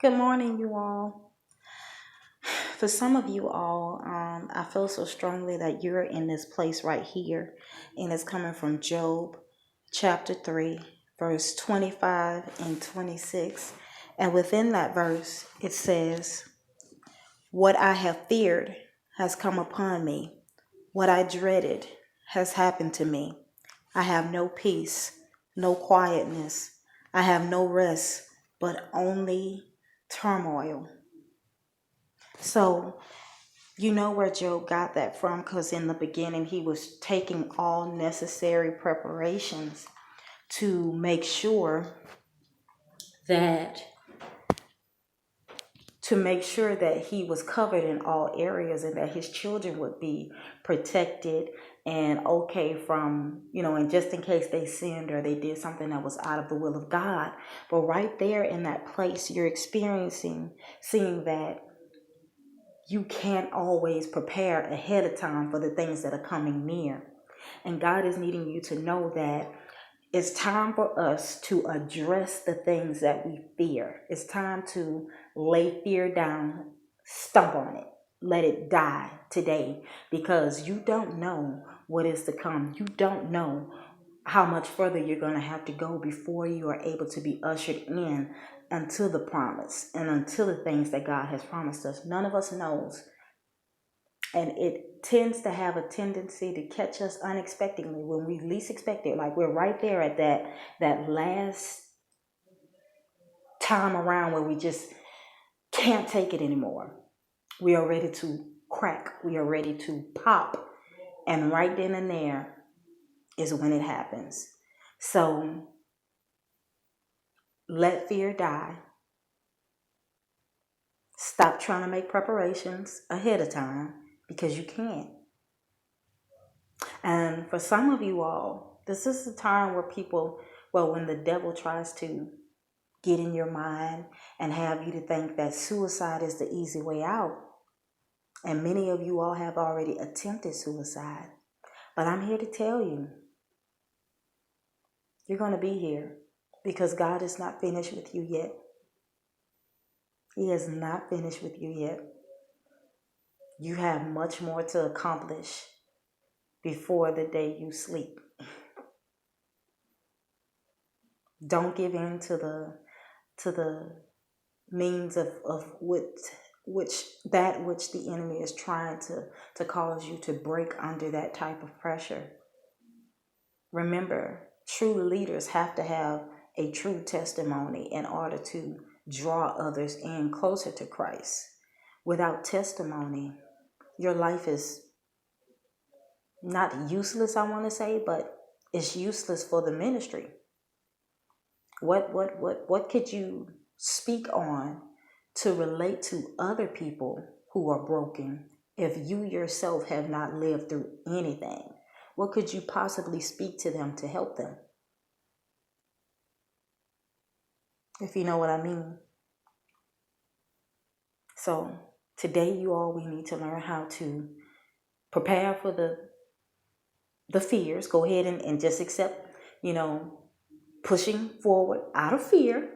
Good morning, you all. For some of you all, I feel so strongly that you're in this place right here, and it's coming from Job chapter 3, verse 25 and 26. And within that verse, it says, "What I have feared has come upon me, what I dreaded has happened to me. I have no peace, no quietness, I have no rest, but only turmoil." So, you know where Job got that from, because in the beginning he was taking all necessary preparations to make sure that he was covered in all areas, and that his children would be protected and okay from, and just in case they sinned or they did something that was out of the will of God. But right there in that place, you're experiencing, seeing that you can't always prepare ahead of time for the things that are coming near. And God is needing you to know that it's time for us to address the things that we fear. It's time to lay fear down, stomp on it, let it die today, because you don't know what is to come. You don't know how much further you're going to have to go before you are able to be ushered in until the promise and until the things that God has promised us. None of us knows. And it tends to have a tendency to catch us unexpectedly when we least expect it. Like we're right there at that last time around where we just can't take it anymore. We are ready to crack. We are ready to pop. And right then and there is when it happens. So let fear die. Stop trying to make preparations ahead of time, because you can't. And for some of you all, this is the time where when the devil tries to get in your mind and have you to think that suicide is the easy way out. And many of you all have already attempted suicide. But I'm here to tell you, you're going to be here, because God is not finished with you yet. He is not finished with you yet. You have much more to accomplish before the day you sleep. Don't give in to the means of which the enemy is trying to cause you to break under that type of pressure. Remember, true leaders have to have a true testimony in order to draw others in closer to Christ. Without testimony, your life is not useless, I want to say, but it's useless for the ministry. What could you speak on to relate to other people who are broken if you yourself have not lived through anything? What could you possibly speak to them to help them? If you know what I mean. So today, we need to learn how to prepare for the fears. Go ahead and just accept, pushing forward out of fear.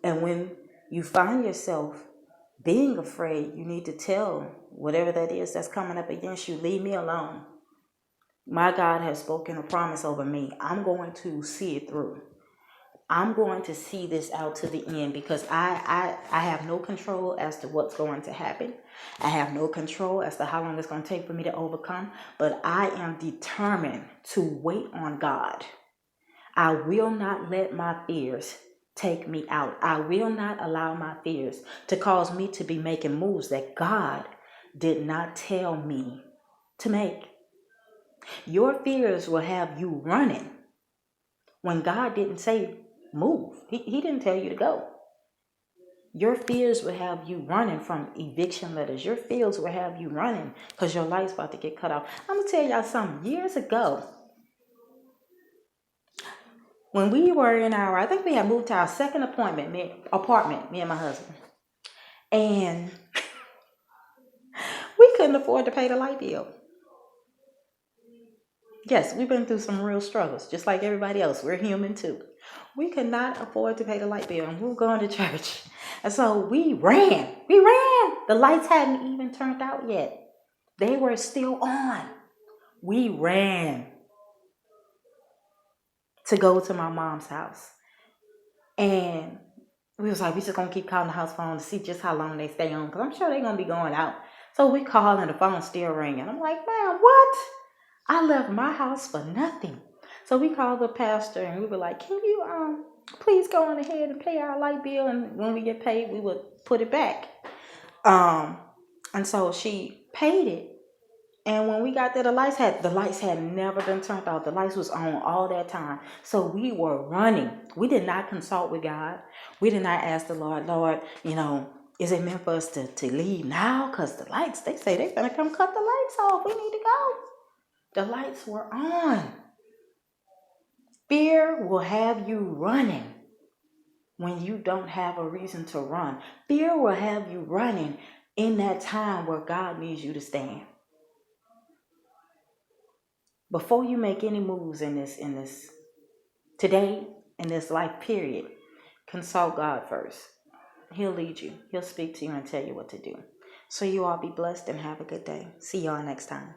And when you find yourself being afraid, you need to tell whatever that is that's coming up against you, leave me alone. My God has spoken a promise over me. I'm going to see it through. I'm going to see this out to the end, because I have no control as to what's going to happen. I have no control as to how long it's going to take for me to overcome, but I am determined to wait on God. I will not let my fears take me out. I will not allow my fears to cause me to be making moves that God did not tell me to make. Your fears will have you running when God didn't say move. He didn't tell you to go. Your fears will have you running from eviction letters. Your fears will have you running because your life's about to get cut off. I'm going to tell y'all something. Years ago, when we were I think we had moved to our second apartment, me and my husband. And we couldn't afford to pay the light bill. Yes, we've been through some real struggles, just like everybody else. We're human too. We could not afford to pay the light bill, and we were going to church. And so we ran. We ran. The lights hadn't even turned out yet. They were still on. We ran to go to my mom's house. And we was like, we just gonna keep calling the house phone to see just how long they stay on, because I'm sure they're gonna be going out. So we call and the phone's still ringing. I'm like, man, what? I left my house for nothing. So we called the pastor and we were like, can you please go on ahead and pay our light bill, and when we get paid we would put it back. And so she paid it. And when we got there, the lights had never been turned off. The lights was on all that time. So we were running. We did not consult with God. We did not ask the Lord, is it meant for us to leave now? Because the lights, they say they're going to come cut the lights off. We need to go. The lights were on. Fear will have you running when you don't have a reason to run. Fear will have you running in that time where God needs you to stand. Before you make any moves in this today, in this life period, consult God first. He'll lead you. He'll speak to you and tell you what to do. So you all be blessed and have a good day. See y'all next time.